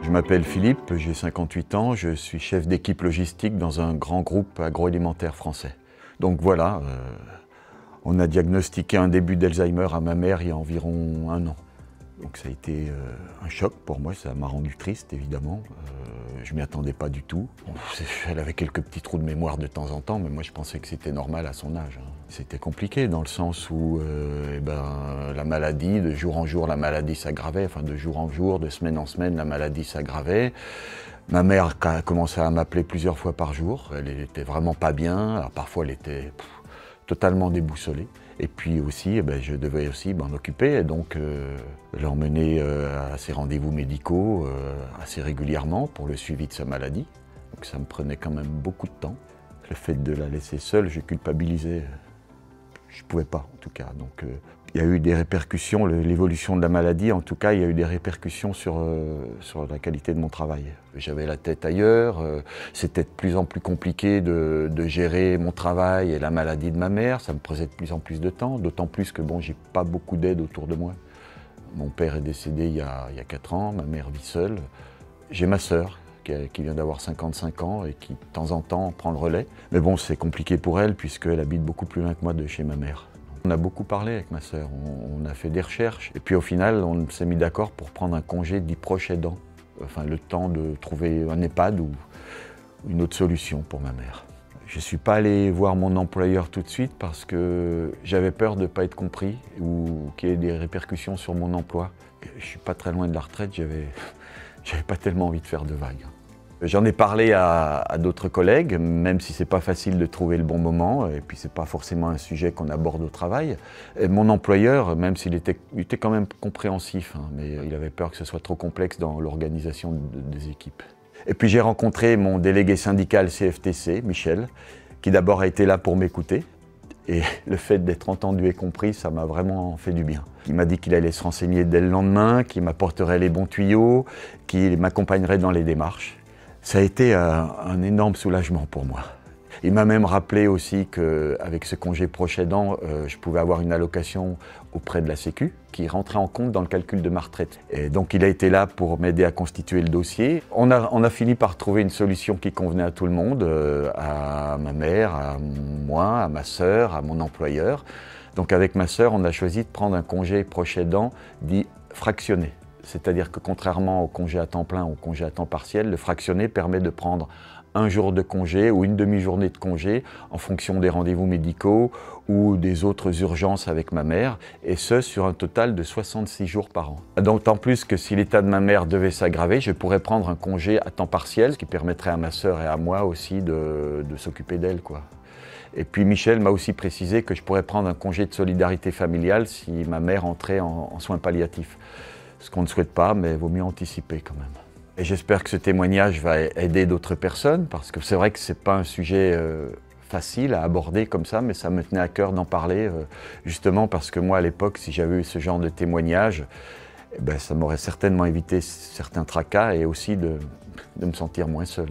Je m'appelle Philippe, j'ai 58 ans, je suis chef d'équipe logistique dans un grand groupe agroalimentaire français. Donc voilà, on a diagnostiqué un début d'Alzheimer à ma mère il y a environ 1 an. Donc ça a été un choc pour moi, ça m'a rendu triste évidemment. Je ne m'y attendais pas du tout. Elle avait quelques petits trous de mémoire de temps en temps, mais moi je pensais que c'était normal à son âge. C'était compliqué dans le sens où la maladie, de jour en jour la maladie s'aggravait, enfin de jour en jour, de semaine en semaine la maladie s'aggravait. Ma mère a commencé à m'appeler plusieurs fois par jour, elle était vraiment pas bien, alors parfois elle était totalement déboussolée. Et puis aussi, je devais aussi m'en occuper, et donc l'emmener à ses rendez-vous médicaux assez régulièrement pour le suivi de sa maladie. Donc ça me prenait quand même beaucoup de temps. Le fait de la laisser seule, j'ai culpabilisé. Je ne pouvais pas, en tout cas. Donc il y a eu des répercussions, l'évolution de la maladie, en tout cas, il y a eu des répercussions sur la qualité de mon travail. J'avais la tête ailleurs, c'était de plus en plus compliqué de gérer mon travail et la maladie de ma mère, ça me prenait de plus en plus de temps, d'autant plus que bon, j'ai pas beaucoup d'aide autour de moi. Mon père est décédé il y a 4 ans, ma mère vit seule. J'ai ma sœur qui vient d'avoir 55 ans et qui de temps en temps prend le relais. Mais bon, c'est compliqué pour elle puisqu'elle habite beaucoup plus loin que moi de chez ma mère. On a beaucoup parlé avec ma sœur, on a fait des recherches et puis au final on s'est mis d'accord pour prendre un congé de proche aidant. Enfin le temps de trouver un EHPAD ou une autre solution pour ma mère. Je ne suis pas allé voir mon employeur tout de suite parce que j'avais peur de ne pas être compris ou qu'il y ait des répercussions sur mon emploi. Je ne suis pas très loin de la retraite, j'avais pas tellement envie de faire de vagues. J'en ai parlé à d'autres collègues, même si c'est pas facile de trouver le bon moment, et puis c'est pas forcément un sujet qu'on aborde au travail. Et mon employeur, même s'il était quand même compréhensif, mais il avait peur que ce soit trop complexe dans l'organisation des équipes. Et puis j'ai rencontré mon délégué syndical CFTC, Michel, qui d'abord a été là pour m'écouter. Et le fait d'être entendu et compris, ça m'a vraiment fait du bien. Il m'a dit qu'il allait se renseigner dès le lendemain, qu'il m'apporterait les bons tuyaux, qu'il m'accompagnerait dans les démarches. Ça a été un énorme soulagement pour moi. Il m'a même rappelé aussi qu'avec ce congé proche aidant, je pouvais avoir une allocation auprès de la Sécu qui rentrait en compte dans le calcul de ma retraite. Et donc il a été là pour m'aider à constituer le dossier. On a fini par trouver une solution qui convenait à tout le monde, à ma mère, à moi, à ma sœur, à mon employeur. Donc avec ma sœur, on a choisi de prendre un congé proche aidant dit fractionné. C'est-à-dire que contrairement au congé à temps plein ou au congé à temps partiel, le fractionné permet de prendre un jour de congé ou une demi-journée de congé en fonction des rendez-vous médicaux ou des autres urgences avec ma mère, et ce sur un total de 66 jours par an. D'autant plus que si l'état de ma mère devait s'aggraver, je pourrais prendre un congé à temps partiel, ce qui permettrait à ma sœur et à moi aussi de s'occuper d'elle, quoi. Et puis Michel m'a aussi précisé que je pourrais prendre un congé de solidarité familiale si ma mère entrait en soins palliatifs. Ce qu'on ne souhaite pas, mais il vaut mieux anticiper quand même. Et j'espère que ce témoignage va aider d'autres personnes, parce que c'est vrai que ce n'est pas un sujet facile à aborder comme ça, mais ça me tenait à cœur d'en parler, justement parce que moi à l'époque, si j'avais eu ce genre de témoignage, ça m'aurait certainement évité certains tracas et aussi de me sentir moins seul.